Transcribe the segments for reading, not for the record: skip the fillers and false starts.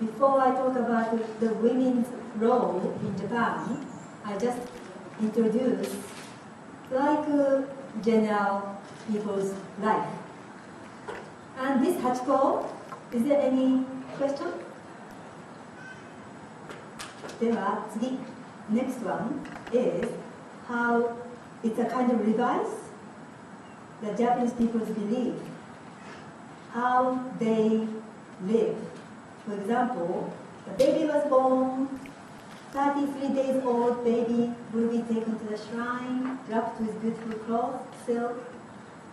before I talk about the women's role in Japan, I just introduce like general people's life. And this Hachiko, is there any question? The next one is how it's a kind of revise the Japanese people's belief, how they live. For example, the baby was born, 33 days old baby will be taken to the shrine, wrapped with beautiful cloth, silk,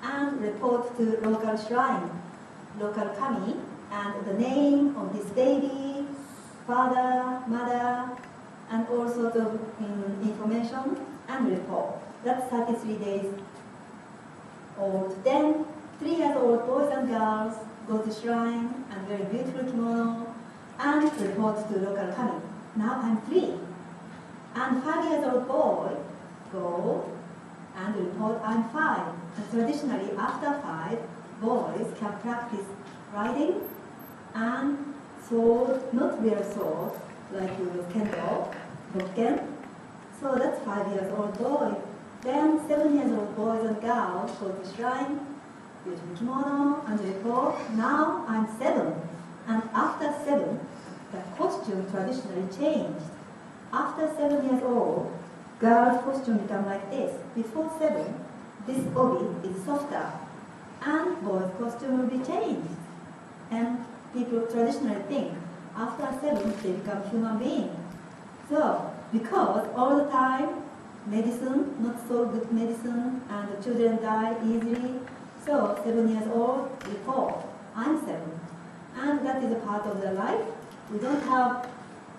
and report to local shrine, local kami, and the name of this baby, father, mother, and all sorts of information and report. That's 33 days old. Then 3 years old boys and girls go to shrine and wear beautiful kimono and report to local kami. Now I'm 3. And 5 years old boy go and report I'm 5. And traditionally after 5, boys can practice riding and sword, not real sword, like with kendo, bokken. So that's 5 years old boy. Then 7 years old boys and girls go to shrine, beautiful kimono and report. Now I'm 7. And after 7, the costume traditionally changed. After 7 years old, girls' costume become like this. Before 7, this obi is softer, and boys' costume will be changed. And people traditionally think after 7 they become human beings. So because all the time medicine, not so good medicine, and the children die easily, so 7 years old report, I'm 7. And that is a part of their life. We don't have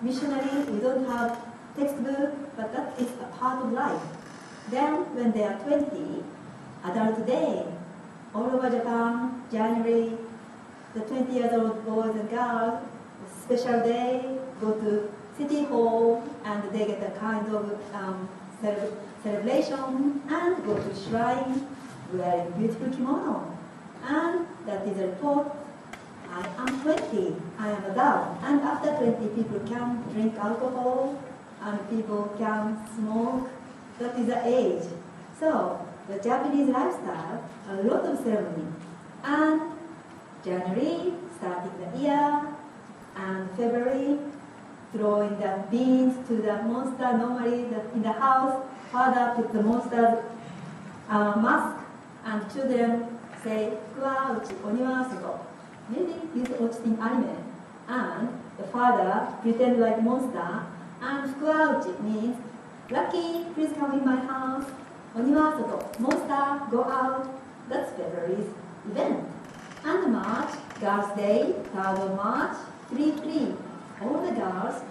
missionary, we don't have textbook, but that is a part of life. Then when they are 20, adult day, all over Japan, January, the 20 years old boys and girls, special day, go to city hall, and they get a kind of celebration, and go to shrine wearing beautiful kimono. And that is a report, I am 20, I am adult. And after 20, people can drink alcohol, and people can smoke. That is the age. So the Japanese lifestyle, a lot of ceremony. And January, starting the year, and February, throwing the beans to the monster. Normally in the house, father puts the monster's mask, and children say, "Fukuwa uchi oniwa soto." Maybe this watched in anime. And the father pretend like monster, and "Fukuwa uchi" means, "Lucky, please come in my house." "Oniwa soto," monster, go out. That's February's event. And March, Girls' Day, 3rd of March, free. All the girls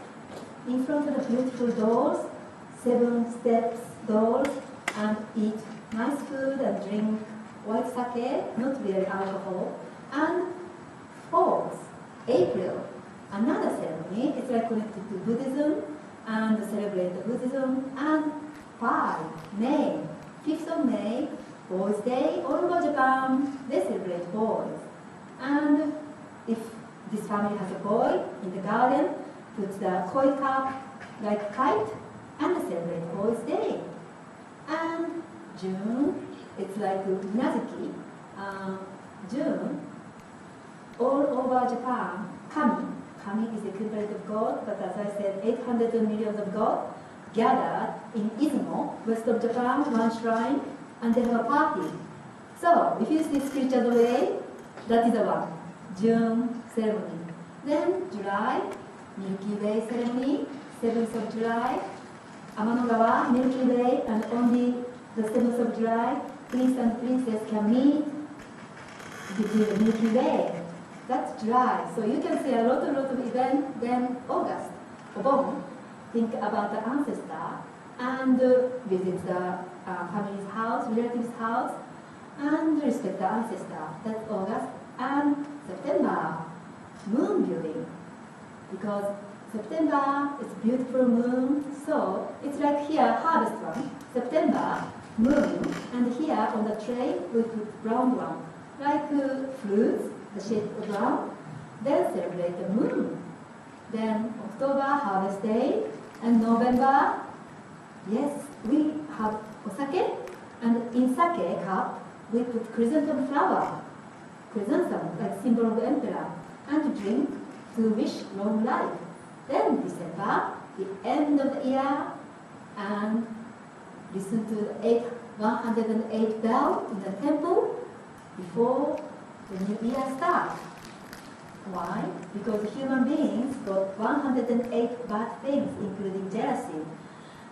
in front of the beautiful doors, 7 steps doors, and eat nice food and drink white sake, not really alcohol. And 4th, April, another ceremony. It's like connected to Buddhism and celebrate the Buddhism. And 5, May, 5th of May, Boys' Day. All over Japan, they celebrate boys. And if this family has a boy in the garden, put the koi cup like kite, and celebrate Boys' Day. And June, it's like Minazuki. June, all over Japan, Kami is the equivalent of God, but as I said, 800 millions of God gathered in Izumo, west of Japan, one shrine, and they have a party. So if you see spiritual way, that is the one, June ceremony. Then July, Milky Way ceremony, 7th of July, Amanogawa, Milky Way, and only the 7th of July, prince and princess can meet between the Milky Way. That's July. So you can see a lot of events. Then August, Obon, think about the ancestor and visit the family's house, relative's house, and respect the ancestor. That's August. And September, moon viewing, because September is beautiful moon, so it's like here, harvest one, September, moon, and here on the tray we put brown one, like fruits, the shape of brown, then celebrate the moon. October, Harvest Day, and November, yes, we have osake, and in sake cup, we put chrysanthemum flower, chrysanthemum, like symbol of the emperor, and to drink to wish long life. Then December, the end of the year, and listen to the 108 bell in the temple before the new year starts. Why? Because human beings got 108 bad things, including jealousy.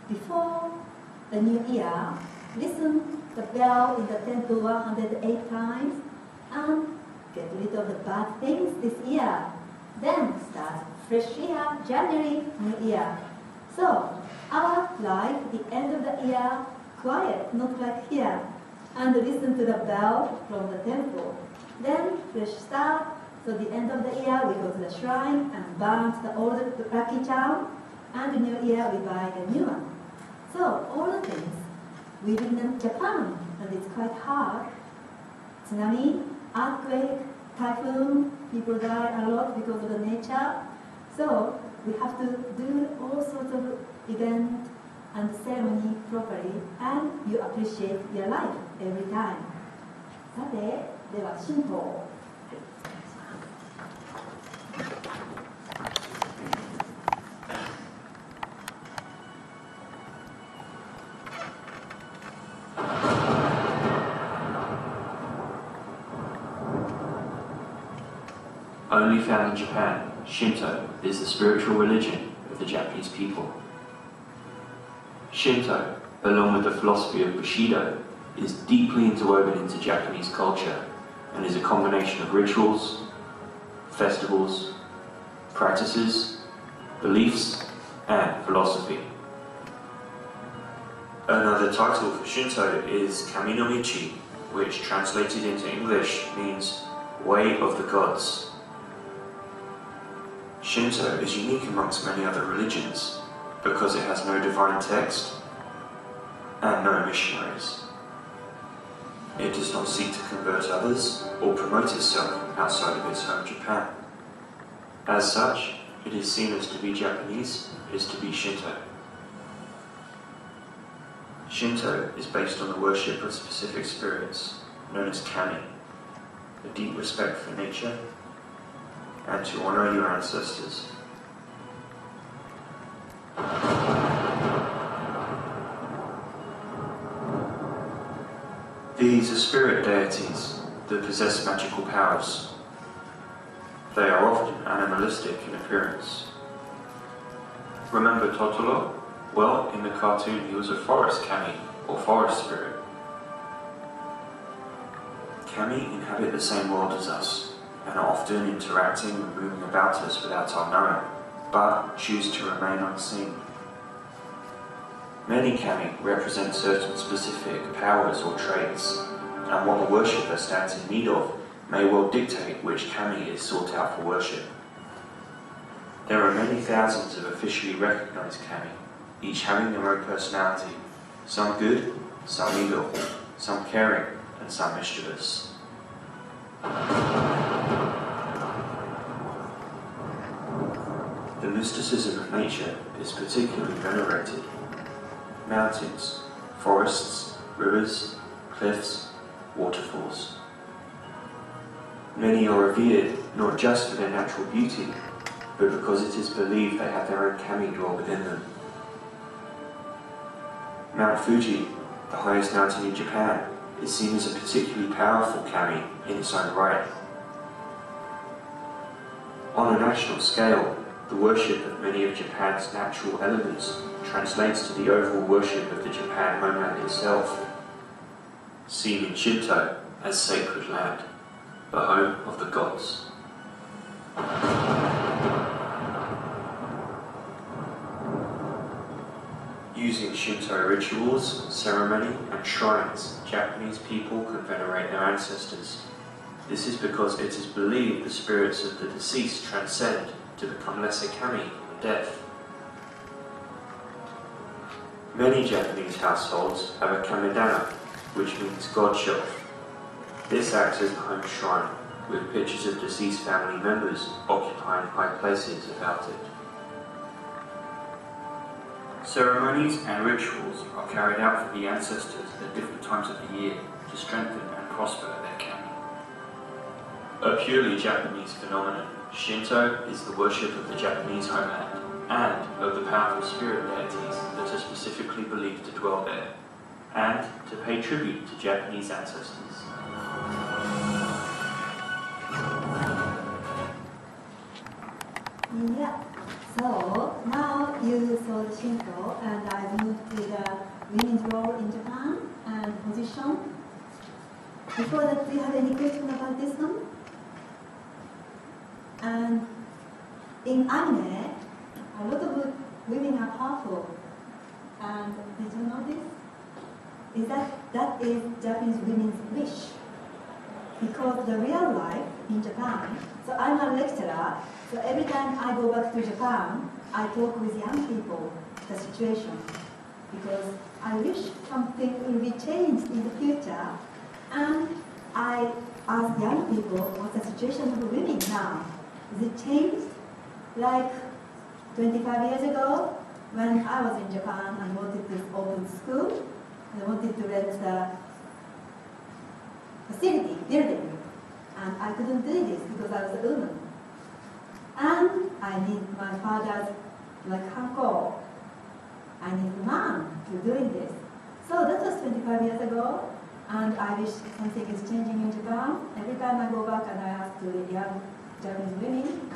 Before the new year, listen the bell in the temple 108 times and get rid of the bad things this year. Then start fresh year, January, new year. So, our life, the end of the year, quiet, not like here. And listen to the bell from the temple. Then fresh start. So the end of the year, we go to the shrine and burn the old lucky charm. And the new year, we buy the new one. So all the things we live in Japan, and it's quite hard. Tsunami, earthquake, typhoon, people die a lot because of the nature. So we have to do all sorts of events and ceremony properly, and you appreciate your life every time. さて、では神道。Only found in Japan, Shinto is the spiritual religion of the Japanese people. Shinto, along with the philosophy of Bushido, is deeply interwoven into Japanese culture and is a combination of rituals, festivals, practices, beliefs, and philosophy. Another title for Shinto is Kami no Michi, which translated into English means Way of the Gods. Shinto is unique amongst many other religions because it has no divine text and no missionaries. It does not seek to convert others or promote itself outside of its home Japan. As such, it is seen as to be Japanese is to be Shinto. Shinto is based on the worship of specific spirits, known as kami, a deep respect for nature, and to honor your ancestors. These are spirit deities that possess magical powers. They are often animalistic in appearance. Remember Totoro? Well, in the cartoon he was a forest kami, or forest spirit. Kami inhabit the same world as us, and are often interacting and moving about us without our knowing, but choose to remain unseen. Many kami represent certain specific powers or traits, and what the worshipper stands in need of may well dictate which kami is sought out for worship. There are many thousands of officially recognized kami, each having their own personality, some good, some evil, some caring, and some mischievous. The mysticism of nature is particularly venerated. Mountains, forests, rivers, cliffs, waterfalls. Many are revered not just for their natural beauty, but because it is believed they have their own kami dwell within them. Mount Fuji, the highest mountain in Japan, is seen as a particularly powerful kami in its own right. On a national scale, the worship of many of Japan's natural elements translates to the overall worship of the Japan homeland itself, seen in Shinto as sacred land, the home of the gods. Using Shinto rituals, ceremony, and shrines, Japanese people can venerate their ancestors. This is because it is believed the spirits of the deceased transcend to become lesser kami on death. Many Japanese households have a kamidana, which means god shelf. This acts as the home shrine, with pictures of deceased family members occupying high places about it. Ceremonies and rituals are carried out for the ancestors at different times of the year to strengthen and prosper their kami. A purely Japanese phenomenon, Shinto is the worship of the Japanese homeland and of the powerful spirit deities that are specifically believed to dwell there, and to pay tribute to Japanese ancestors. Yeah, so now you saw the Shinto, and I moved to the women's role in Japan and position. Before that, do you have any question about this one? And in anime, a lot of women are powerful. And did you know this? Is that is Japanese women's wish. Because the real life in Japan, so I'm a lecturer, so every time I go back to Japan, I talk with young people, the situation. Because I wish something will be changed in the future. And I ask young people, what's the situation of women now? Is it changed? Like 25 years ago, when I was in Japan and wanted to open school, I wanted to rent the facility, building, and I couldn't do this because I was a woman. And I need my father's hanko. I need a man to doing this. So that was 25 years ago, and I wish something is changing in Japan. Every time I go back and I ask to the young Japanese women,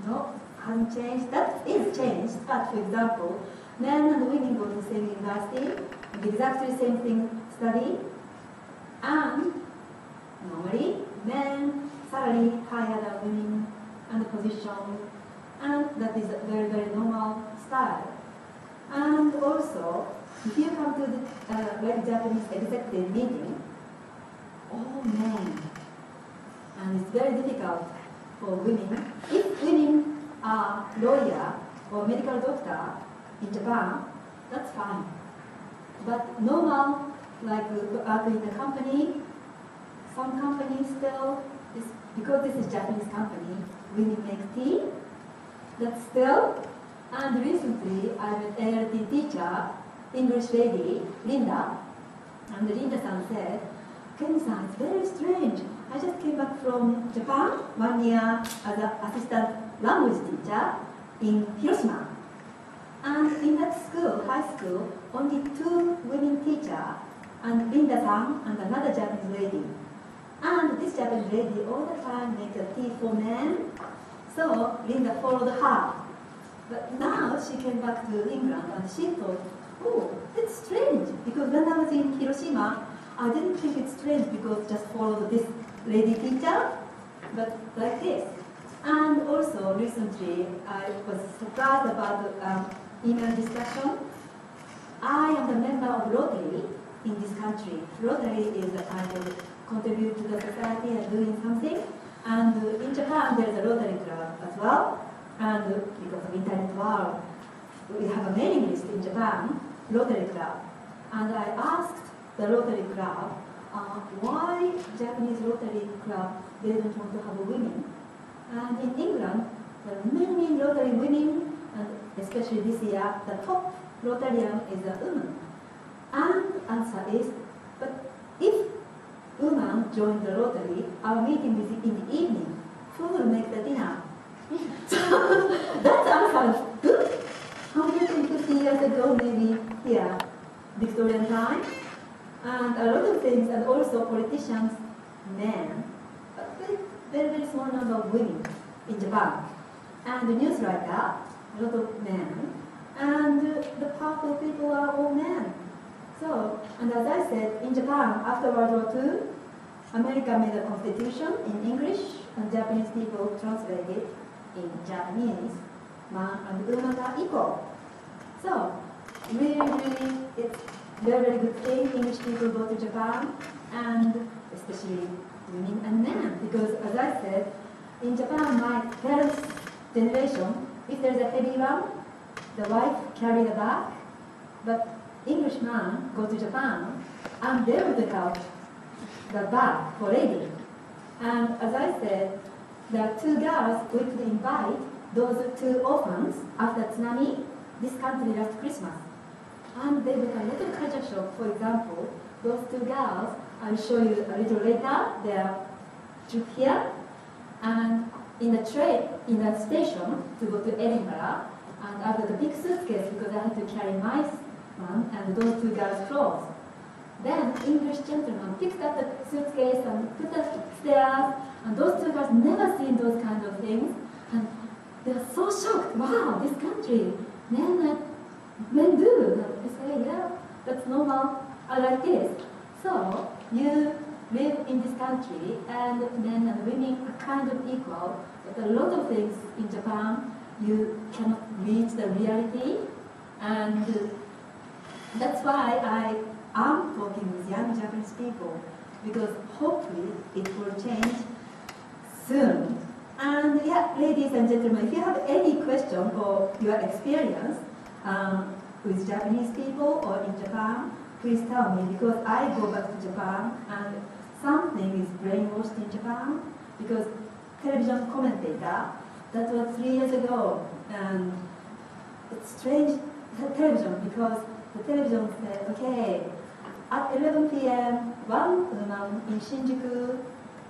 no, hasn't changed. That is changed, but for example, men and women go to the same university, and exactly the same thing study, and normally men salary higher than women and position, and that is a very, very normal style. And also, if you come to the Japanese executive meeting, all men, and it's very difficult for women. If women are lawyer or medical doctor in Japan, that's fine. But normal, like work in a company, some companies still, because this is Japanese company, women make tea, that's still. And recently, I'm an ALT teacher, English lady, Linda, and Linda-san said, Ken-san, it's very strange. I just came back from Japan 1 year as an assistant language teacher in Hiroshima. And in that school, high school, only 2 women teachers, and Linda-san and another Japanese lady. And this Japanese lady all the time makes a tea for men, so Linda followed her. But now she came back to England and she thought, oh, it's strange, because when I was in Hiroshima, I didn't think it's strange because just followed this lady teacher, but like this. And also recently, I was surprised about email discussion. I am a member of Rotary in this country. Rotary is a kind of contribute to the society and doing something. And in Japan, there's a Rotary Club as well. And because of internet world, we have a mailing list in Japan, Rotary Club. And I asked the Rotary Club, why Japanese Rotary Club didn't want to have women? And in England, there are many Rotary women, and especially this year, the top Rotarian is a woman. And answer is, but if women join the Rotary, our meeting is in the evening. Who will make the dinner? So that answer is good. 150 years ago, maybe here, Victorian time, and a lot of things, and also politicians, men, but very, very small number of women in Japan, and the news writer, a lot of men, and the powerful people are all men. So, and as I said, in Japan, after World War II, America made a constitution in English, and Japanese people translated in Japanese, man and woman are equal. So, really, it's very, very good thing English people go to Japan, and especially women and men, because as I said, in Japan, my parents' generation, if there's a heavy one, the wife carry the bag, but English man go to Japan, and they will take out the bag for lady. And as I said, there are 2 girls we could invite, those 2 orphans after tsunami, this country last Christmas. And they got a little culture shock. For example, those two girls, I'll show you a little later, their trip here. And in the train, in the station to go to Edinburgh, and I had a big suitcase because I had to carry my one and those two girls' clothes. Then English gentleman picked up the suitcase and put it upstairs, and those two girls never seen those kind of things, and they were so shocked. Wow, this country, men do. They say, yeah, that's normal. I like this. So you live in this country, and men and women are kind of equal. But a lot of things in Japan, you cannot reach the reality, and that's why I am talking with young Japanese people, because hopefully it will change soon. And yeah, ladies and gentlemen, if you have any question or your experience with Japanese people or in Japan, please tell me, because I go back to Japan and something is brainwashed in Japan, because television commentator, that was 3 years ago, and it's strange, the television, because the television said, okay, at 11 p.m., one woman in Shinjuku,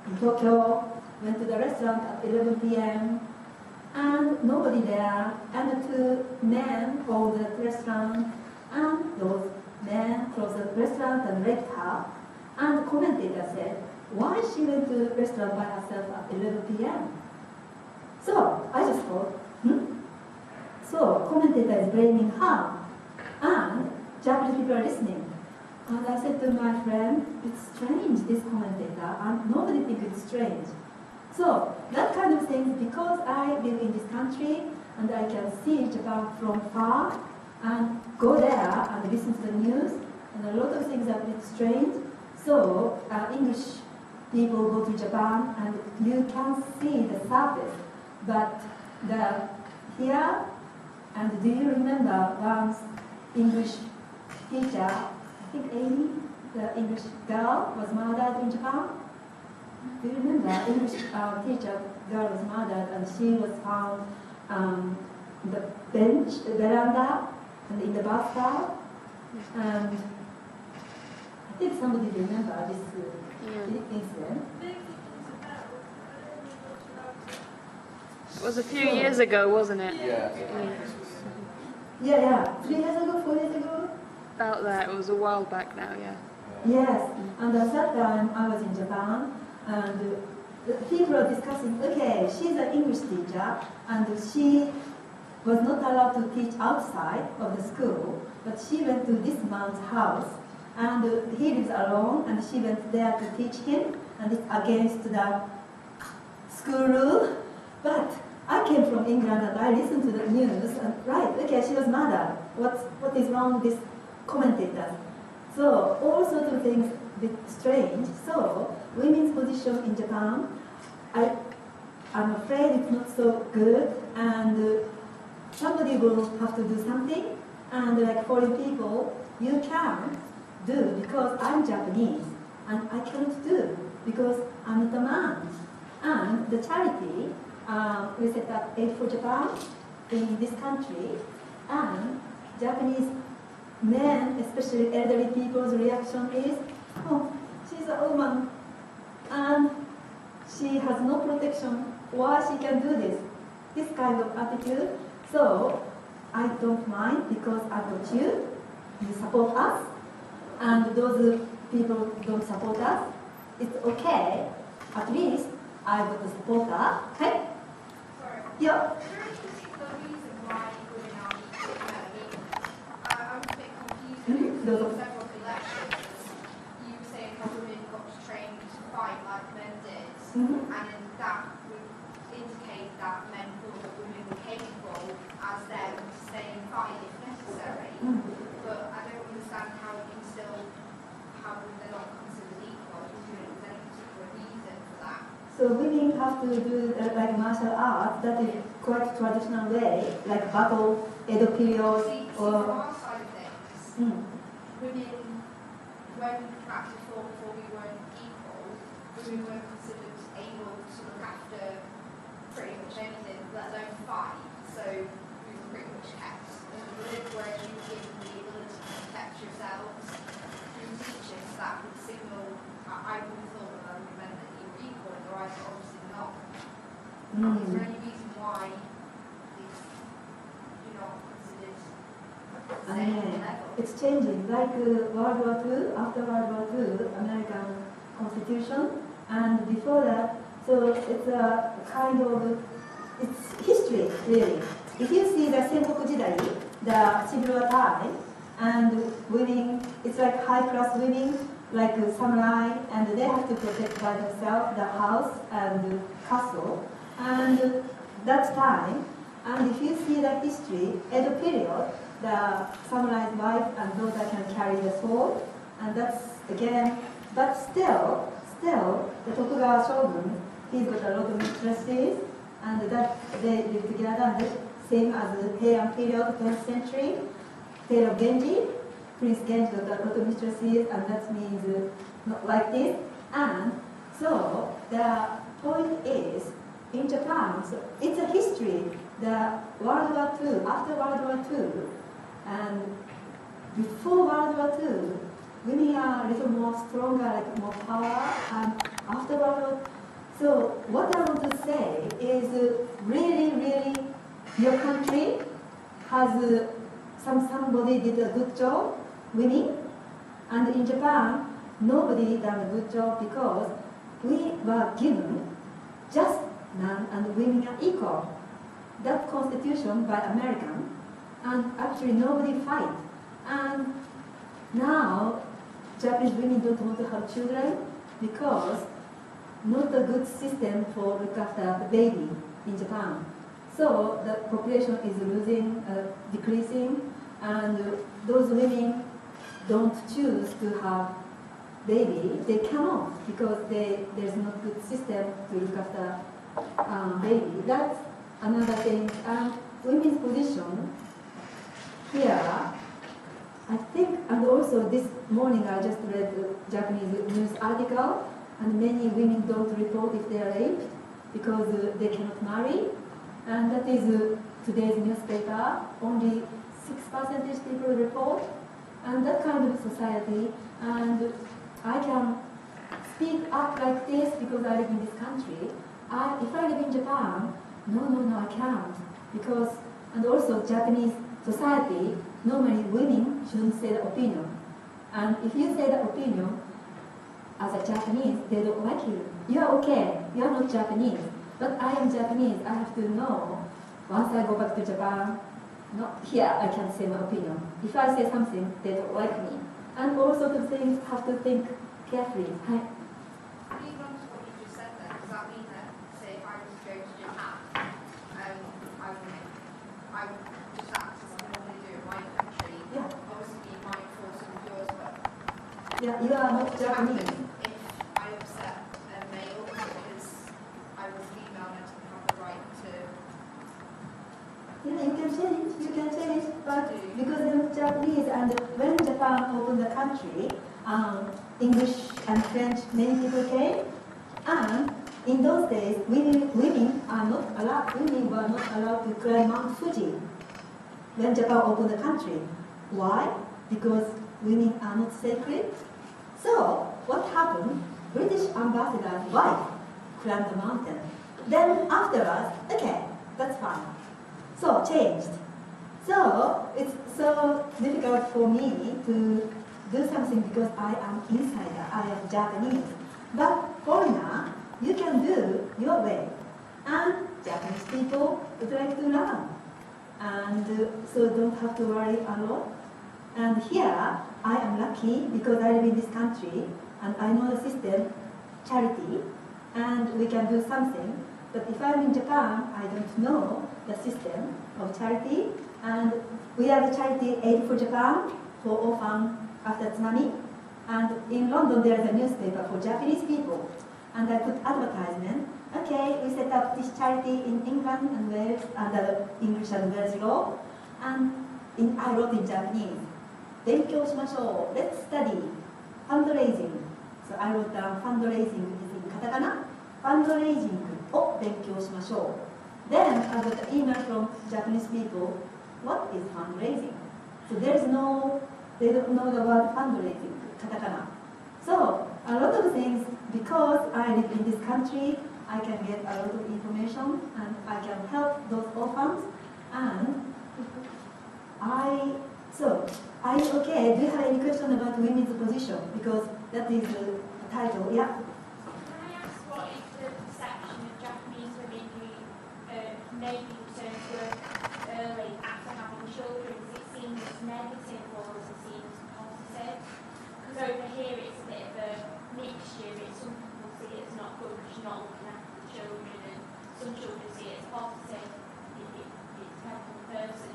in Tokyo, went to the restaurant at 11 p.m., and nobody there, and the two men called the restaurant, and those men closed the restaurant and raped her, and the commentator said, why she went to the restaurant by herself at 11 p.m.? So I just thought, So commentator is blaming her, and Japanese people are listening. And I said to my friend, it's strange, this commentator, and nobody thinks it's strange. So that kind of things, because I live in this country, and I can see Japan from far, and go there and listen to the news, and a lot of things are a bit strange. So English people go to Japan, and you can see the surface, but here, and do you remember once English teacher, I think Amy, the English girl, was murdered in Japan? Do you remember? English teacher girl was murdered, and she was found in the bench, the veranda, and in the bathtub. And I think somebody remember this incident. It was a few years ago, wasn't it? Yeah. 3 years ago, 4 years ago? About that. It was a while back now, yeah. Yes, and at that time I was in Japan, and the people are discussing, okay, she's an English teacher, and she was not allowed to teach outside of the school, but she went to this man's house, and he lives alone, and she went there to teach him, and it's against the school rule. But I came from England, and I listened to the news, and right, okay, she was murdered. What is wrong with this commentator? So all sorts of things a bit strange. So women's position in Japan, I'm afraid it's not so good, and somebody will have to do something, and like foreign people, you can do, because I'm Japanese, and I cannot do because I'm not a man. And the charity, we set up Aid for Japan in this country, and Japanese men, especially elderly people's reaction is, oh, she's a woman, and she has no protection, why she can do this kind of attitude. So I don't mind, because I got you support us, and those people don't support us, it's okay, at least I got a supporter. Okay? Yeah. Several elections, you were saying how women got trained to fight like men did, and then that would indicate that men thought that women were capable as them to stay and fight if necessary. But I don't understand how you can still, how they're not considered equal. Is there any particular reason for that? So women have to do like martial arts, that is quite traditional way, like battle, Edo period, See, or from our side of things, women, when perhaps before we weren't equal, women weren't considered able to look after pretty much anything, let alone fight. So we were pretty much kept under the Is there any reason why you're not considered the same level? It's changing. Like World War II, after World War II, American Constitution, and before that, so it's a kind of, it's history, really. If you see the Sengoku Jidai, the civil war time, and women, it's like high-class women, like samurai, and they have to protect by themselves the house and the castle. And that time, and if you see the history, Edo period, the samurai's wife and daughter can carry the sword, and that's again, but still, the Tokugawa shogun, he's got a lot of mistresses, and that they live together, and same as the Heian period, 10th century, tale of Genji, Prince Genji got a lot of mistresses, and that means not like this. And so the point is, in Japan, so it's a history, the World War II, after World War II, and before World War II, women are a little more stronger, like more power, and after World War II. So what I want to say is really, your country has somebody did a good job, women, and in Japan, nobody done a good job because we were given just men and women are equal. That constitution by American, and actually nobody fight. And now Japanese women don't want to have children because not a good system for look after the baby in Japan. So the population is losing, decreasing, and those women don't choose to have baby. They cannot because there's not good system to look after baby. That's another thing. Women's position here, I think, and also this morning I just read a Japanese news article, and many women don't report if they are raped because they cannot marry. And that is today's newspaper, only 6% people report, and that kind of society. And I can speak up like this because I live in this country. If I live in Japan, no, I can't. Because, and also Japanese society, normally women shouldn't say the opinion. And if you say the opinion, as a Japanese, they don't like you. You are okay, you are not Japanese. But I am Japanese, I have to know, once I go back to Japan, not here, I can say my opinion. If I say something, they don't like me. And all sorts of things have to think carefully. Leading on to what you just said there, does that mean that, say, if I was to go to Japan, I would just act as I normally do in my country, obviously be mindful of yours, but yeah, you are not Japanese. if I upset a male because I was female and I didn't have the right to... Yeah, you can change, but because I'm Japanese, and when Japan opened the country, English and French, many people came, and in those days, women were not allowed to climb Mount Fuji when Japan opened the country. Why? Because women are not sacred. So, what happened? British ambassador's wife climbed the mountain. Then afterwards, okay, that's fine. So, changed. So, it's so difficult for me to do something because I am insider, I am Japanese. But foreigner, you can do your way. And Japanese people would like to learn. And so don't have to worry a lot. And here, I am lucky because I live in this country and I know the system, charity, and we can do something. But if I'm in Japan, I don't know the system of charity. And we are the charity Aid for Japan for orphan after tsunami. And in London, there is a newspaper for Japanese people. And I put advertisement. Okay, we set up this charity in England and Wales under English and Welsh law. And I wrote in Japanese. 勉強しましょう. Let's study. Fundraising. So I wrote down fundraising is in katakana. Fundraising を勉強しましょう. Then I got an email from Japanese people. What is fundraising? So there's no, they don't know the word fundraising, katakana. So a lot of things, because I live in this country, I can get a lot of information and I can help those orphans. And are you okay? Do you have any question about women's position? Because that is the title, yeah? Can I ask what is the perception of Japanese women who maybe return to work early after having children? Does it seem as negative or does it seem as positive? Because over here it's a bit of a mixture. Some people see it as not good because you're not looking after the children, and some children see it as positive. It depends on the person.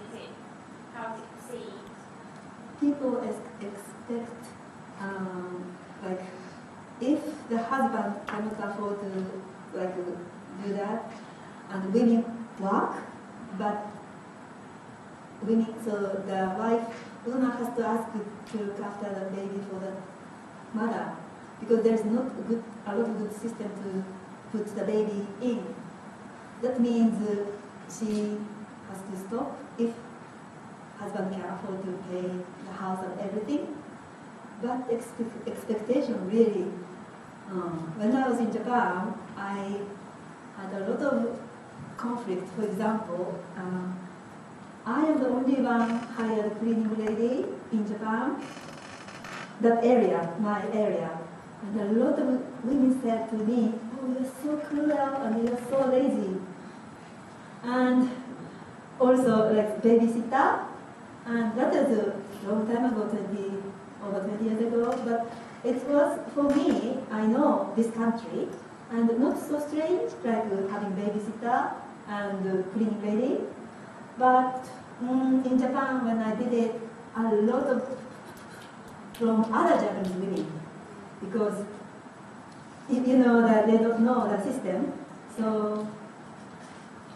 How is it perceived? People expect, like, if the husband cannot afford to do that, and women work, but so the woman has to ask to look after the baby for the mother, because there's not a lot of good system to put the baby in. That means she has to stop if husband can afford to pay the house and everything. But expectation really, when I was in Japan, I had a lot of conflict. For example, I am the only one hired cleaning lady in Japan, that area, my area. And a lot of women said to me, oh, you're so cruel and you're so lazy. And also like babysitter. And that is a long time ago, over 20 years ago, but it was, for me, I know this country, and not so strange, like having babysitter and cleaning lady, but in Japan, when I did it, a lot of, from other Japanese women, because, you know, that they don't know the system, so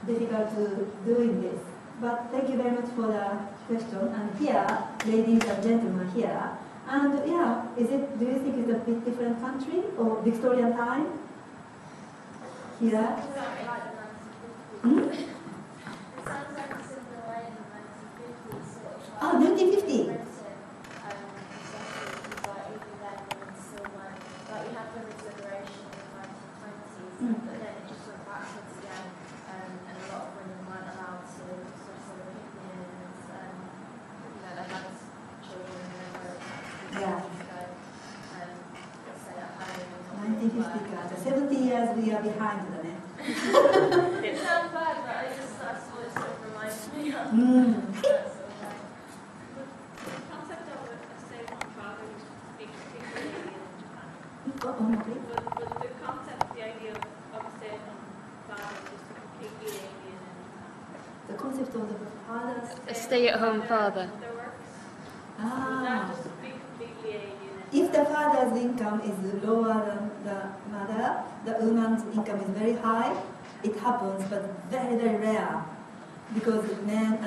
difficult to doing this. But thank you very much for the question. And here, ladies and gentlemen here. And yeah, do you think it's a bit different country or Victorian time? Here? It sounds like a similar way in the 1950s. Sort of Oh, 1950. Like we had women's liberation in the 1920s, but then it just went backwards again, and a lot of women weren't allowed to sort of opinions, they had children and they were Yeah. stay at home. 1950 70 years we are behind the net. It sounds bad, but that's what it sort of reminds me of. The concept of a stay-at-home father is particularly in Japan. Okay. But the concept, the idea of a stay-at-home father is just completely alien in Japan. The concept of the fathers. A stay-at-home father. Their works. Is Ah. that just completely alien in If the father's income is lower than the mother, the woman's income is very high. It happens, but very, very rare. Because men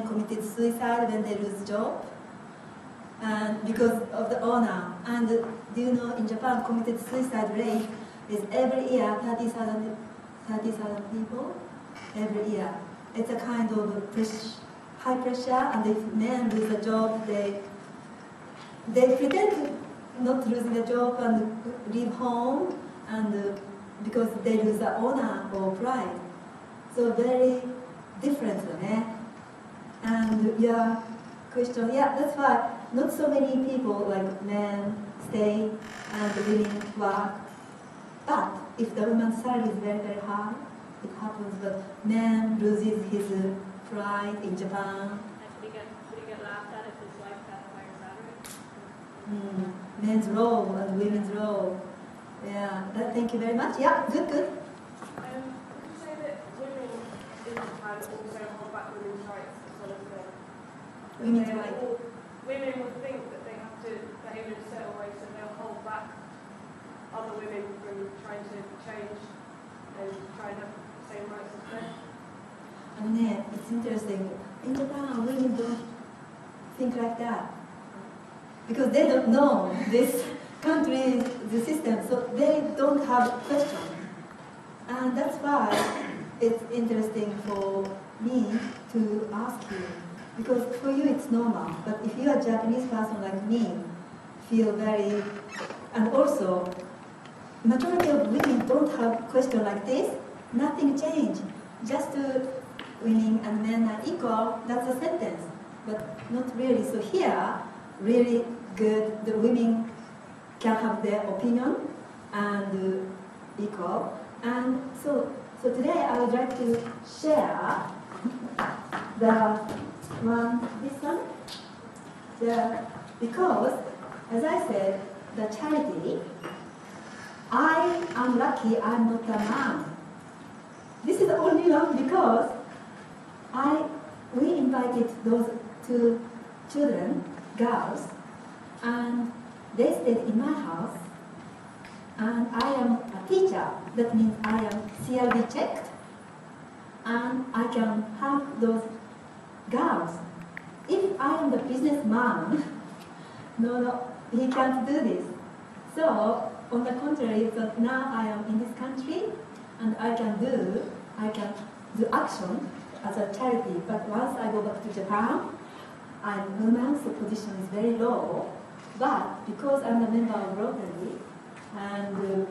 committed suicide when they lose job. And because of the owner. And do you know, in Japan, committed suicide rate is every year 30,000 people every year. It's a kind of high pressure, and if men lose a job, they pretend not losing the job and leave home, and because they lose the honor or pride. So very different, eh? And yeah, question, yeah, that's why not so many people like men stay and women work. But if the woman's salary is very, very high, it happens that man loses his pride in Japan. Would he get laughed at if his wife got a higher salary? Men's role and women's role. Yeah, thank you very much. Yeah, good. Would you say that women in Japan also hold back women's rights as well as men? Women's rights. Women would think that they have to behave in a certain way, so they'll hold back other women from trying to change and try and have the same rights as men. It's interesting. In Japan, women don't think like that. Because they don't know this country, the system, so they don't have question. And that's why it's interesting for me to ask you. Because for you it's normal, but if you are a Japanese person like me, feel very, and also majority of women don't have question like this. Nothing changed. Just women and men are equal. That's a sentence, but not really. So here, really good. The women can have their opinion and equal. And so today I would like to share this one. Because, as I said, the charity, I am lucky I'm not a man. This is only one because we invited those two children, girls, and they stayed in my house. And I am a teacher. That means I am CLB checked, and I can help those girls. If I am the businessman, no, he can't do this. So, on the contrary, so now I am in this country, and I can do action as a charity. But once I go back to Japan, I'm a woman, so position is very low. But because I'm a member of Rotary, and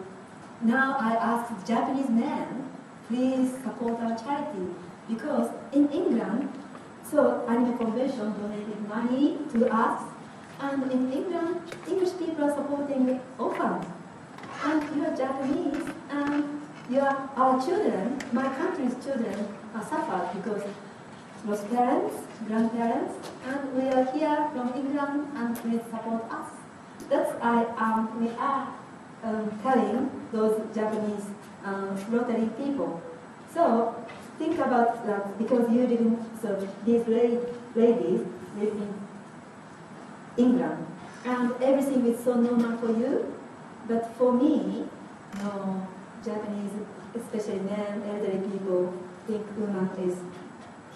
now I ask Japanese men, please support our charity. Because in England, so Anime Convention donated money to us, and in England, English people are supporting orphans. And you're Japanese, and our children, my country's children, are suffered because lost parents, grandparents, and we are here from England, and please support us. That's we are telling those Japanese Rotary people. So think about that, because you didn't. So these ladies live in England, and everything is so normal for you. But for me, no, Japanese, especially men, elderly people, think woman is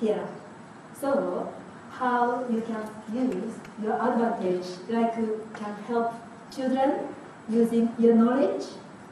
here. So, how you can use your advantage, like you can help children using your knowledge